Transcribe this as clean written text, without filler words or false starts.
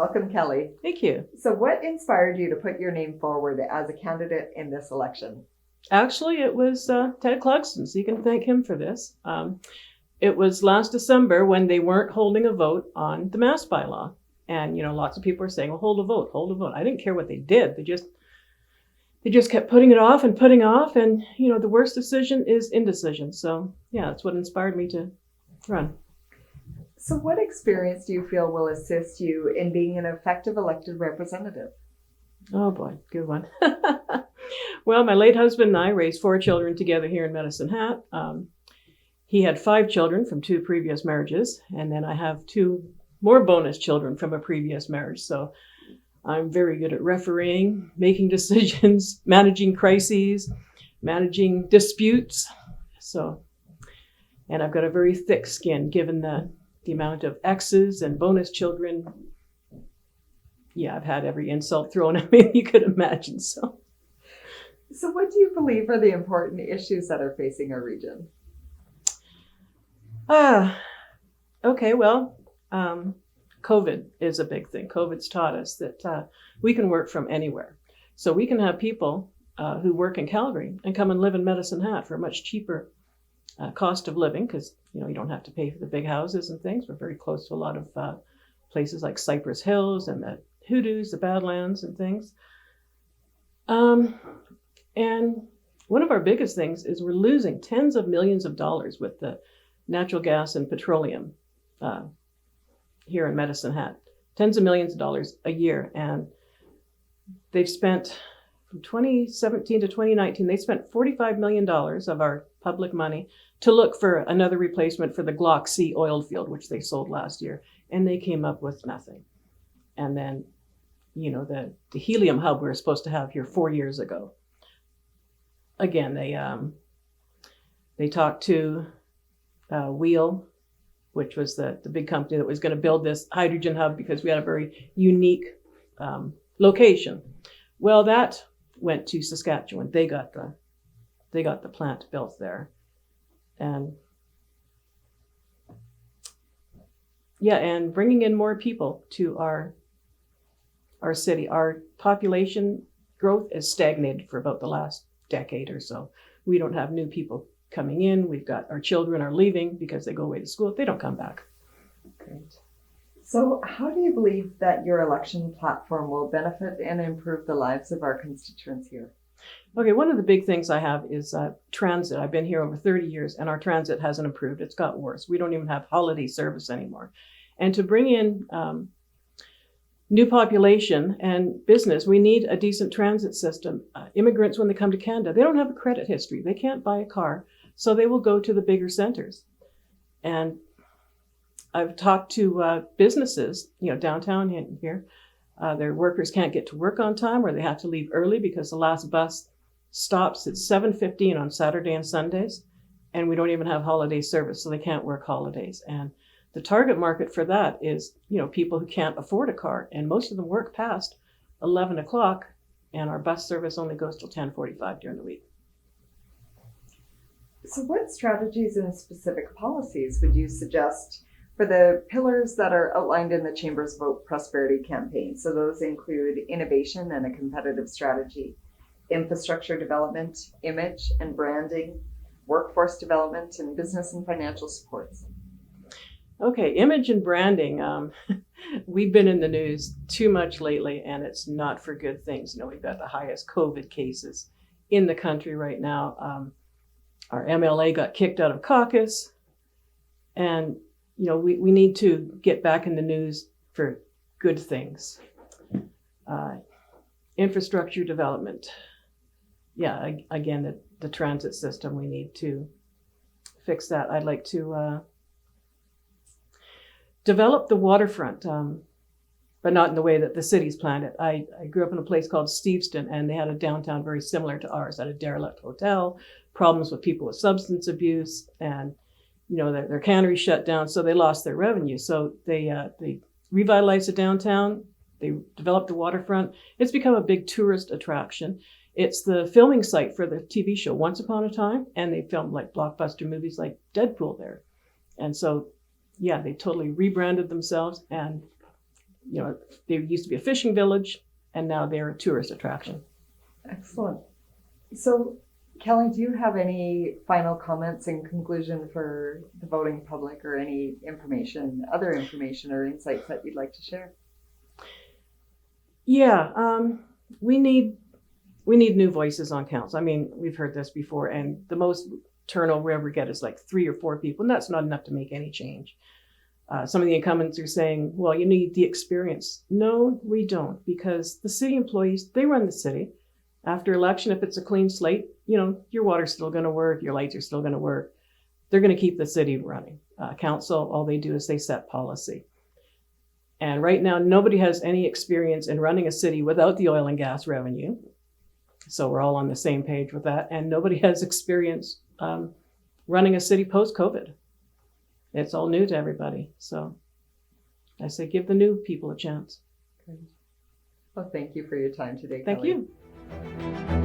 welcome, Kelly. Thank you. So what inspired you to put your name forward as a candidate in this election? Actually, it was Ted Clugston, so you can thank him for this. It was last December when they weren't holding a vote on the mask bylaw. And, lots of people were saying, well, hold a vote, hold a vote. I didn't care what they did. They just kept putting it off and putting off. And, the worst decision is indecision. So, yeah, that's what inspired me to run. So what experience do you feel will assist you in being an effective elected representative? Oh, boy, good one. Well, my late husband and I raised 4 children together here in Medicine Hat. He had 5 children from 2 previous marriages, and then I have 2 more bonus children from a previous marriage. So I'm very good at refereeing, making decisions, managing crises, managing disputes. And I've got a very thick skin given the amount of exes and bonus children. Yeah, I've had every insult thrown at me you could imagine. So what do you believe are the important issues that are facing our region? Okay, well, COVID is a big thing. COVID's taught us that we can work from anywhere. So we can have people who work in Calgary and come and live in Medicine Hat for a much cheaper cost of living because, you don't have to pay for the big houses and things. We're very close to a lot of places like Cypress Hills and the Hoodoos, the Badlands and things. And one of our biggest things is we're losing tens of millions of dollars with the natural gas and petroleum here in Medicine Hat. Tens of millions of dollars a year. And they've spent, from 2017 to 2019, they spent $45 million of our public money to look for another replacement for the Glock C oil field, which they sold last year. And they came up with nothing. And then, the helium hub we were supposed to have here 4 years ago. Again, they talked to Wheel, which was the big company that was going to build this hydrogen hub because we had a very unique location. Well, that went to Saskatchewan. They got the plant built there. And bringing in more people to our city. Our population growth is stagnated for about the last decade or so. We don't have new people coming in. We've got our children are leaving because they go away to school. They don't come back. Great. So how do you believe that your election platform will benefit and improve the lives of our constituents here? Okay, one of the big things I have is transit. I've been here over 30 years and our transit hasn't improved. It's got worse. We don't even have holiday service anymore. And to bring in new population and business, we need a decent transit system. Immigrants, when they come to Canada, they don't have a credit history. They can't buy a car, so they will go to the bigger centers. And I've talked to businesses, downtown here. Their workers can't get to work on time or they have to leave early because the last bus stops at 7:15 on Saturday and Sundays. And we don't even have holiday service, so they can't work holidays. And the target market for that is, people who can't afford a car. And most of them work past 11 o'clock and our bus service only goes till 10:45 during the week. So what strategies and specific policies would you suggest for the pillars that are outlined in the Chamber's Vote Prosperity campaign? So those include innovation and a competitive strategy, infrastructure development, image and branding, workforce development, and business and financial supports. Okay, image and branding. We've been in the news too much lately, and it's not for good things. We've got the highest COVID cases in the country right now. Our MLA got kicked out of caucus, and we need to get back in the news for good things. Infrastructure development. Yeah, again, the transit system, we need to fix that. I'd like to develop the waterfront, but not in the way that the city's planned it. I grew up in a place called Steveston, and they had a downtown very similar to ours, at a derelict hotel, problems with people with substance abuse, and their cannery shut down, so they lost their revenue. So they revitalized the downtown. They developed the waterfront. It's become a big tourist attraction. It's the filming site for the TV show Once Upon a Time, and they filmed like blockbuster movies like Deadpool there. And so, yeah, they totally rebranded themselves, and They used to be a fishing village, and now they're a tourist attraction. Excellent. So, Kelly, do you have any final comments in conclusion for the voting public, or any other information or insights that you'd like to share? Yeah, we need new voices on council. I mean, we've heard this before, and the most turnover we ever get is like 3 or 4 people, and that's not enough to make any change. Some of the incumbents are saying, well, you need the experience. No, we don't, because the city employees, they run the city. After election, if it's a clean slate, your water's still going to work, your lights are still going to work. They're going to keep the city running. Council, all they do is they set policy. And right now, nobody has any experience in running a city without the oil and gas revenue. So we're all on the same page with that. And nobody has experience running a city post-COVID. It's all new to everybody. So I say give the new people a chance. Great. Well, thank you for your time today, Thank Kelly. you.